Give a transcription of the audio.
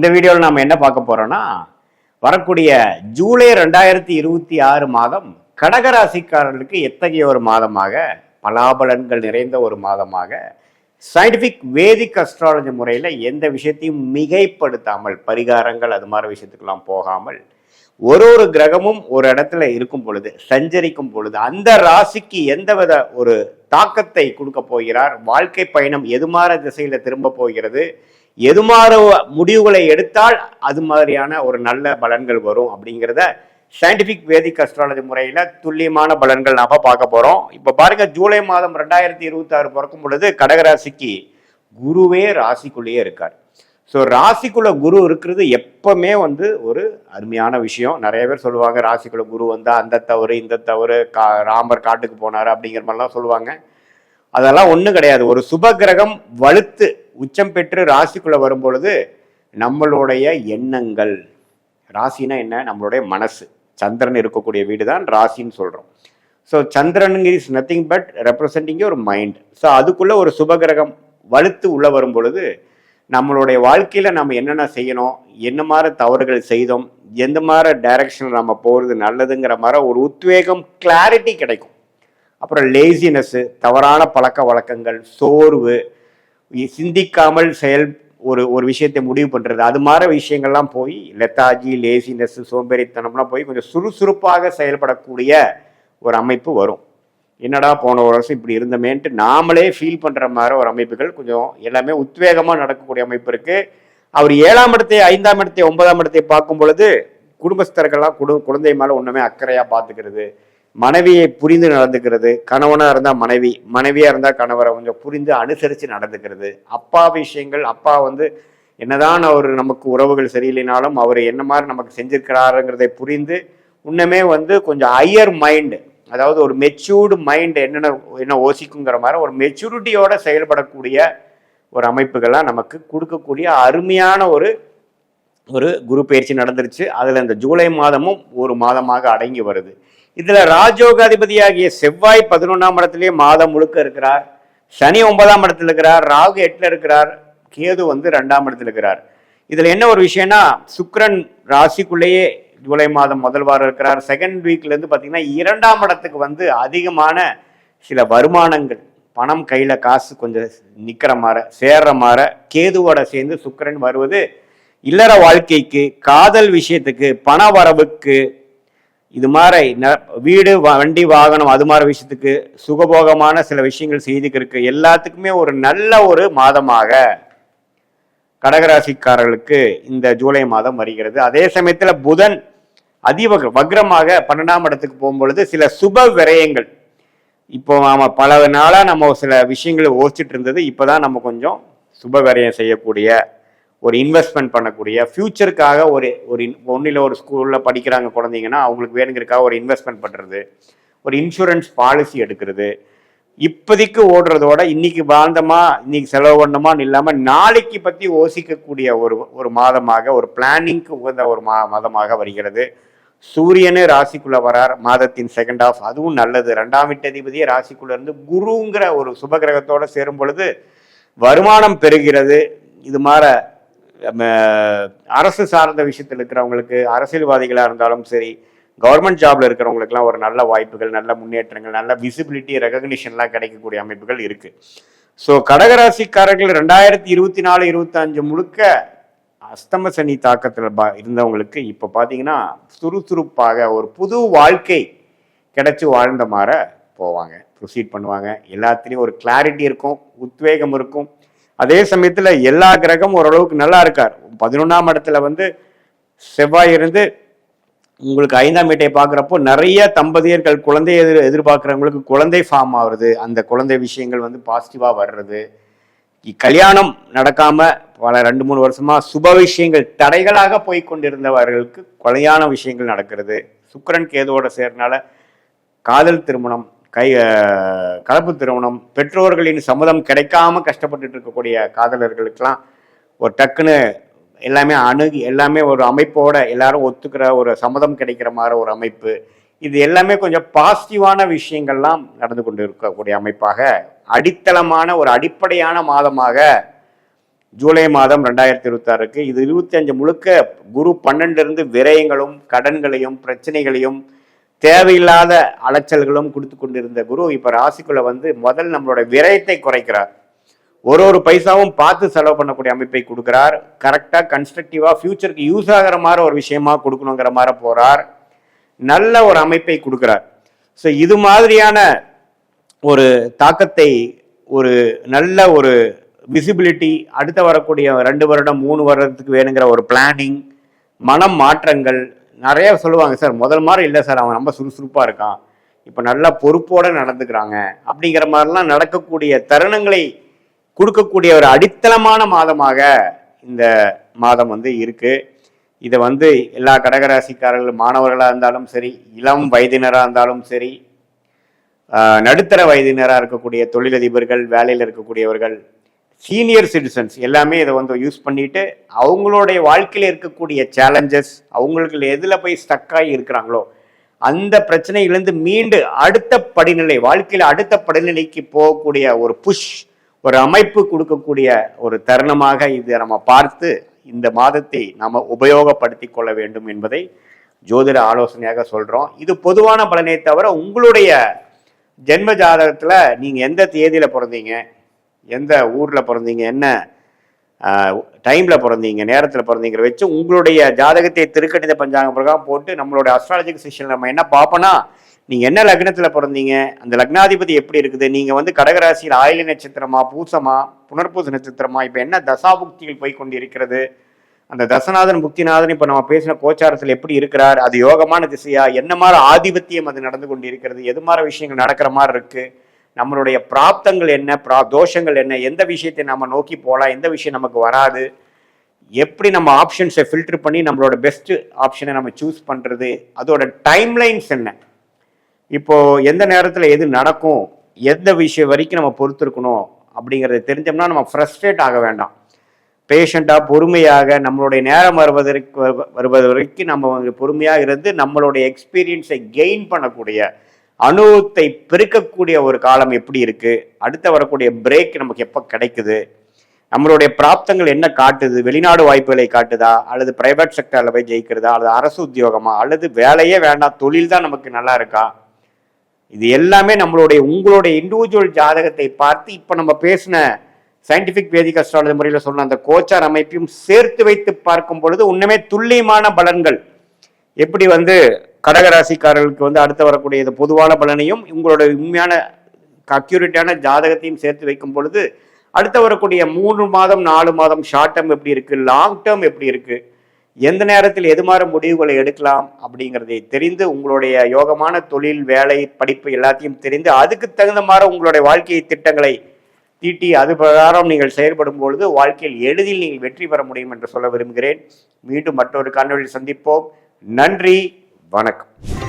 இந்த வீடியோவில் நாம் என்ன பார்க்க போறோம்னா, வரக்கூடிய ஜூலை 2026 மாதம் கடகராசிக்காரர்களுக்கு எத்தகைய ஒரு மாதமாக, பலாபலன்கள் நிறைந்த ஒரு மாதமாக, சயின்டிஃபிக் வேதிக் அஸ்ட்ராலஜி முறையில் எந்த விஷயத்தையும் மிகைப்படுத்தாமல், பரிகாரங்கள் அது மாதிரி விஷயத்துக்கெல்லாம் போகாமல், ஒரு கிரகமும் ஒரு இடத்துல இருக்கும் பொழுது, சஞ்சரிக்கும் பொழுது அந்த ராசிக்கு எந்தவித ஒரு தாக்கத்தை கொடுக்க போகிறார், வாழ்க்கை பயணம் எது மாதிரி திசையில திரும்ப போகிறது, எது மாதிரி முடிவுகளை எடுத்தால் அது மாதிரியான ஒரு நல்ல பலன்கள் வரும் அப்படிங்கிறத சயின்டிபிக் வேதிக் அஸ்ட்ராலஜி முறையில் துல்லியமான பலன்கள் நாம பார்க்க போறோம். இப்போ பாருங்க, ஜூலை மாதம் 2026 பிறக்கும் பொழுது கடகராசிக்கு குருவே ராசிக்குள்ளேயே இருக்கார். ஸோ ராசிக்குள்ள குரு இருக்கிறது எப்பவுமே ஒரு அருமையான விஷயம். நிறைய பேர் சொல்லுவாங்க, ராசிக்குள்ள குரு வந்தா அந்த தவறு இந்த தவறு, ராமர் காட்டுக்கு போனார் அப்படிங்கிற மாதிரிலாம் சொல்லுவாங்க. அதெல்லாம் ஒன்றும் கிடையாது. ஒரு சுப கிரகம் வலுத்து உச்சம் பெற்று ராசிக்குள்ள வரும் பொழுது நம்மளுடைய எண்ணங்கள், ராசினா என்ன, நம்மளுடைய மனசு, சந்திரன் இருக்கக்கூடிய வீடு தான் ராசின்னு சொல்றோம். So Chandran is nothing but representing ஒரு மைண்ட். ஸோ அதுக்குள்ள ஒரு சுப கிரகம் வலுத்து உள்ள வரும் பொழுது நம்மளுடைய வாழ்க்கையில நம்ம என்னென்ன செய்யணும், என்ன மாதிரி தவறுகள் செய்தோம், எந்த மாதிரி டைரக்ஷன் நம்ம போகிறது நல்லதுங்கிற மாதிரி ஒரு உத்வேகம், கிளாரிட்டி கிடைக்கும். அப்புறம் லேசினஸ்ஸு, தவறான பழக்க வழக்கங்கள், சோர்வு, சிந்திக்காமல் ஒரு விஷயத்தை முடிவு பண்ணுறது, அது மாதிரி விஷயங்கள்லாம் போய் லெத்தாஜி, லேசினஸ், சோம்பேறித்தனம்லாம் போய் கொஞ்சம் சுறுசுறுப்பாக செயல்படக்கூடிய ஒரு அமைப்பு வரும். என்னடா போன ஒரு வருஷம் இப்படி இருந்தமேன்ட்டு நாமளே ஃபீல் பண்ணுற மாதிரி ஒரு அமைப்புகள் கொஞ்சம் எல்லாமே உத்வேகமாக நடக்கக்கூடிய அமைப்பு இருக்குது. அவர் 7ஆம் இடத்தை, 5ஆம் இடத்தை, 9ஆம் இடத்தை பார்க்கும் பொழுது குடும்பஸ்தர்கள்லாம் குழந்தை மேலே ஒன்றுமே அக்கறையாக பார்த்துக்கிறது, மனைவியை புரிந்து நடந்துக்கிறது, கணவனாக இருந்தால் மனைவி, மனைவியாக இருந்தால் கணவரை கொஞ்சம் புரிந்து அனுசரித்து நடந்துக்கிறது, அப்பா விஷயங்கள், அப்பா என்னதான் அவர் நமக்கு உறவுகள் சரியில்லைனாலும் அவர் என்ன மாதிரி நமக்கு செஞ்சிருக்கிறாருங்கிறதை புரிந்து இன்னுமே கொஞ்சம் ஹையர் மைண்டு, அதாவது ஒரு மெச்சூர்டு மைண்ட் என்ன யோசிக்குங்கிற மாதிரி ஒரு மெச்சூரிட்டியோட செயல்படக்கூடிய ஒரு அமைப்புகள்லாம் நமக்கு கொடுக்கக்கூடிய அருமையான ஒரு குரு பயிற்சி நடந்துருச்சு. அதில் இந்த ஜூலை மாதமும் ஒரு மாதமாக அடங்கி வருது. இதில் ராஜயோகாதிபதியாகிய செவ்வாய் 11ஆம் இடத்துலேயே மாதம் முழுக்க இருக்கிறார், சனி 9ஆம் இடத்துல இருக்கிறார், ராகு 8ல் இருக்கிறார், கேது 2ஆம் இடத்துல இருக்கிறார். இதில் என்ன ஒரு விஷயம்னா, சுக்கிரன் ராசிக்குள்ளேயே ஜூலை மாதம் முதல் வாரம் இருக்கிறார். செகண்ட் வீக்லேருந்து பார்த்தீங்கன்னா 2ஆம் இடத்துக்கு அதிகமான சில வருமானங்கள், பணம் கையில் காசு கொஞ்சம் நிற்கிற மாதிரி, சேர்ற மாதிரி கேதுவோட சேர்ந்து சுக்கிரன் வருவது இல்லற வாழ்க்கைக்கு, காதல் விஷயத்துக்கு, பண வரவுக்கு, இது மாதிரி வீடு வண்டி வாகனம் அது மாதிரி விஷயத்துக்கு, சுகபோகமான சில விஷயங்கள் செய்துக்கிறதுக்கு எல்லாத்துக்குமே ஒரு நல்ல ஒரு மாதமாக கடகராசிக்காரர்களுக்கு இந்த ஜூலை மாதம் வருகிறது. அதே சமயத்தில் புதன் வக்ரமாக 12ஆம் இடத்துக்கு போகும்பொழுது சில சுப விரயங்கள், இப்போ நாம பல நாளாக நம்ம சில விஷயங்களை யோசிச்சுட்டு இருந்தது, இப்போதான் நம்ம கொஞ்சம் சுப விரயம் செய்யக்கூடிய, ஒரு இன்வெஸ்ட்மெண்ட் பண்ணக்கூடிய, ஃபியூச்சருக்காக ஒன்றில் ஒரு ஸ்கூலில் படிக்கிறாங்க குழந்தைங்கன்னா அவங்களுக்கு வேணுங்கிறதுக்காக ஒரு இன்வெஸ்ட்மெண்ட் பண்ணுறது, ஒரு இன்சூரன்ஸ் பாலிசி எடுக்கிறது, இப்போதைக்கு ஓடுறதோட இன்னைக்கு வாழ்ந்தோமா, இன்னைக்கு செலவு பண்ணோமான்னு இல்லாமல் நாளைக்கு பற்றி யோசிக்கக்கூடிய ஒரு மாதமாக, ஒரு பிளானிங்க்கு உகந்த ஒரு மாதமாக வருகிறது. சூரியனே ராசிக்குள்ள வரார் மாதத்தின் செகண்ட் ஆஃப், அதுவும் நல்லது. 2ஆம் வீட்டதிபதியே ராசிக்குள்ள இருந்து குருங்கிற ஒரு சுபகிரகத்தோட சேரும் பொழுது வருமானம் பெறுகிறது. இது மாதிரி அரசு சார்ந்த விஷயத்தில் இருக்கிறவங்களுக்கு, அரசியல்வாதிகளாக இருந்தாலும் சரி, கவர்மெண்ட் ஜாப்ல இருக்கிறவங்களுக்குலாம் ஒரு நல்ல வாய்ப்புகள், நல்ல முன்னேற்றங்கள், நல்ல விசிபிலிட்டி, ரெகக்னிஷன்லாம் கிடைக்கக்கூடிய அமைப்புகள் இருக்கு. ஸோ கடகராசிக்காரர்கள் 2024-25 முழுக்க அஸ்தம சனி தாக்கத்தில் இருந்தவங்களுக்கு இப்போ பார்த்தீங்கன்னா சுறுசுறுப்பாக ஒரு புது வாழ்க்கை கிடைச்சி வாழ்ந்த மாதிரி போவாங்க, ப்ரொசீட் பண்ணுவாங்க. எல்லாத்துலேயும் ஒரு கிளாரிட்டி இருக்கும், உத்வேகம் இருக்கும். அதே சமயத்தில் எல்லா கிரகமும் ஓரளவுக்கு நல்லா இருக்கார். 11ஆம் இடத்துல செவ்வாய் இருந்து உங்களுக்கு 5ஆம் வீட்டை பார்க்குறப்போ நிறைய தம்பதியர்கள் குழந்தைய எதிர்பார்க்குறவங்களுக்கு குழந்தை ஃபார்ம் ஆகுறது, அந்த குழந்தை விஷயங்கள் பாசிட்டிவாக வர்றது, கல்யாணம் நடக்காம பல 2-3 வருஷமா சுப விஷயங்கள் தடைகளாக போய் கொண்டிருந்தவர்களுக்கு கல்யாண விஷயங்கள் நடக்கிறது. சுக்கிரன் கேதுவோட சேர்னால காதல் திருமணம், கலப்பு திருமணம், பெற்றோர்களின் சம்மதம் கிடைக்காம கஷ்டப்பட்டு இருக்கக்கூடிய காதலர்களுக்கெல்லாம் ஒரு டக்குன்னு எல்லாமே ஒரு அமைப்போட எல்லாரும் ஒத்துக்கிற ஒரு சம்மதம் கிடைக்கிற மாதிரி ஒரு அமைப்பு, இது எல்லாமே கொஞ்சம் பாசிட்டிவான விஷயங்கள்லாம் நடந்து கொண்டு இருக்கக்கூடிய அமைப்பாக, அடித்தளமான ஒரு அடிப்படையான மாதமாக ஜூலை மாதம் 2026க்கு. இது 25 முழுக்க குரு 12 விரயங்களும் கடன்களையும் பிரச்சனைகளையும் தேவையில்லாத அலைச்சல்களும் கொடுத்து கொண்டிருந்த குரு இப்ப ராசிக்குள்ள வந்து முதல் நம்மளோட விரயத்தை குறைக்கிறார். ஒரு பைசாவும் பார்த்து செலவு பண்ணக்கூடிய அமைப்பை கொடுக்கிறார். கரெக்டாக கன்ஸ்ட்ரக்டிவா ஃபியூச்சருக்கு யூஸ் ஆகிற மாதிரி ஒரு விஷயமா கொடுக்கணுங்கிற மாதிரி போறார். நல்ல ஒரு அமைப்பை கொடுக்கிறார். ஸோ இது மாதிரியான ஒரு தாக்கத்தை, ஒரு நல்ல ஒரு விசிபிலிட்டி, அடுத்த வரக்கூடிய 2 வருடம் 3 வருடத்துக்கு வேணுங்கிற ஒரு பிளானிங், மனம் மாற்றங்கள் நிறைய சொல்லுவாங்க. சார் முதல் மாதிரி இல்லை சார், அவன் ரொம்ப சுறுசுறுப்பாக இருக்கான், இப்போ நல்லா பொறுப்போடு நடந்துக்கிறாங்க அப்படிங்கிற மாதிரிலாம் நடக்கக்கூடிய தருணங்களை கொடுக்கக்கூடிய ஒரு அடித்தளமான மாதமாக இந்த மாதம் வந்து இருக்கு. இதை வந்து எல்லா கடகராசிக்காரர்கள், மாணவர்களாக இருந்தாலும் சரி, இளம் வயதினராக இருந்தாலும் சரி, நடுத்தர வயதினராக இருக்கக்கூடிய தொழிலதிபர்கள், வேலையில் இருக்கக்கூடியவர்கள், சீனியர் சிட்டிசன்ஸ் எல்லாமே இதை வந்து யூஸ் பண்ணிட்டு அவங்களுடைய வாழ்க்கையில் இருக்கக்கூடிய சேலஞ்சஸ், அவங்களுக்கு எதில் போய் ஸ்டக்காகி இருக்கிறாங்களோ அந்த பிரச்சனையிலேருந்து மீண்டு அடுத்த படிநிலை, வாழ்க்கையில் அடுத்த படிநிலைக்கு போகக்கூடிய ஒரு புஷ், ஒரு அமைப்பு கொடுக்கக்கூடிய ஒரு தருணமாக இதை நம்ம பார்த்து இந்த மாதத்தை நம்ம உபயோகப்படுத்தி கொள்ள வேண்டும் என்பதை ஜோதிட ஆலோசனையாக சொல்கிறோம். இது பொதுவான பலனை தவிர உங்களுடைய ஜென்ம ஜாதகத்தில் நீங்கள் எந்த தேதியில் பிறந்தீங்க, எந்த ஊரில் பிறந்தீங்க, என்ன டைமில் பிறந்தீங்க, நேரத்தில் பிறந்தீங்கிற வச்சு உங்களுடைய ஜாதகத்தை திருக்கணித பஞ்சாங்க பிரகாரம் போட்டு நம்மளோட அஸ்ட்ராலஜிக் செஷனில் நம்ம என்ன பார்ப்போம்னா, நீங்கள் என்ன லக்னத்தில் பிறந்தீங்க, அந்த லக்னாதிபதி எப்படி இருக்குது, நீங்கள் வந்து கடகராசியில் ஆயிலி நட்சத்திரமா, பூசமா, புனர்பூச நட்சத்திரமா, இப்போ என்ன தசாபுக்திகள் போய் கொண்டு இருக்கிறது, அந்த தசநாதன் புக்திநாதன் இப்போ நம்ம பேசின கோச்சாரத்தில் எப்படி இருக்கிறார், அது யோகமான திசையா, என்ன மாதிரி ஆதிபத்தியம் அது நடந்து கொண்டு இருக்கிறது, எது மாதிரி விஷயங்கள் நடக்கிற மாதிரி இருக்குது, நம்மளுடைய பிராப்தங்கள் என்ன, தோஷங்கள் என்ன, எந்த விஷயத்தை நம்ம நோக்கி போகலாம், எந்த விஷயம் நமக்கு வராது, எப்படி நம்ம ஆப்ஷன்ஸை ஃபில்டர் பண்ணி நம்மளோட பெஸ்ட் ஆப்ஷனை நம்ம சூஸ் பண்ணுறது, அதோட டைம்லைன்ஸ் என்ன, இப்போ எந்த நேரத்தில் எது நடக்கும், எந்த விஷயம் வரைக்கும் நம்ம பொறுத்திருக்கணும் அப்படிங்கிறத தெரிஞ்சோம்னா நம்ம ஃப்ரஸ்ட்ரேட் ஆக வேண்டாம். பேஷண்ட்டாக பொறுமையாக நம்மளுடைய நேரம் வருவது வரைக்கும் நம்ம பொறுமையாக இருந்து நம்மளுடைய எக்ஸ்பீரியன்ஸை கெயின் பண்ணக்கூடிய, அனுபவத்தை பெருக்கக்கூடிய ஒரு காலம் எப்படி இருக்கு, அடுத்த வரக்கூடிய பிரேக் நமக்கு எப்போ கிடைக்குது, நம்மளுடைய பிராப்தங்கள் என்ன காட்டுது, வெளிநாடு வாய்ப்புகளை காட்டுதா, அல்லது பிரைவேட் செக்டரில் போய் ஜெயிக்கிறதா, அல்லது அரசு உத்தியோகமா, அல்லது வேலையே வேண்டாம் தொழில் தான் நமக்கு நல்லா இருக்கா, இது எல்லாமே உங்களுடைய இண்டிவிஜுவல் ஜாதகத்தை பார்த்து இப்போ நம்ம பேசின சயின்டிபிக் வேதிக் அஸ்ட்ராலஜி முறையில் சொன்ன அந்த கோச்சார் அமைப்பையும் சேர்த்து வைத்து பார்க்கும் பொழுது உண்மையே துல்லியமான பலன்கள் எப்படி வந்து கடகராசிக்காரர்களுக்கு வந்து அடுத்து வரக்கூடிய இது பொதுவான பலனையும் உங்களோட உண்மையான அக்யூரேட்டான ஜாதகத்தையும் சேர்த்து வைக்கும் பொழுது அடுத்து வரக்கூடிய 3 மாதம் 4 மாதம் ஷார்ட் டேர்ம் எப்படி இருக்கு, லாங் டேர்ம் எப்படி இருக்கு, எந்த நேரத்தில் எது மாதிரி முடிவுகளை எடுக்கலாம் அப்படிங்கிறதை தெரிந்து உங்களுடைய யோகமான தொழில், வேலை, படிப்பு எல்லாத்தையும் தெரிந்து அதுக்கு தகுந்த மாதிரி உங்களுடைய வாழ்க்கை திட்டங்களை தீட்டி அது பிரகாரம் நீங்கள் செயல்படும் பொழுது வாழ்க்கையில் எளிதில் நீங்கள் வெற்றி பெற முடியும் என்று சொல்ல விரும்புகிறேன். மீண்டும் மற்றொரு காணொளியில் சந்திப்போம். நன்றி, வணக்கம்.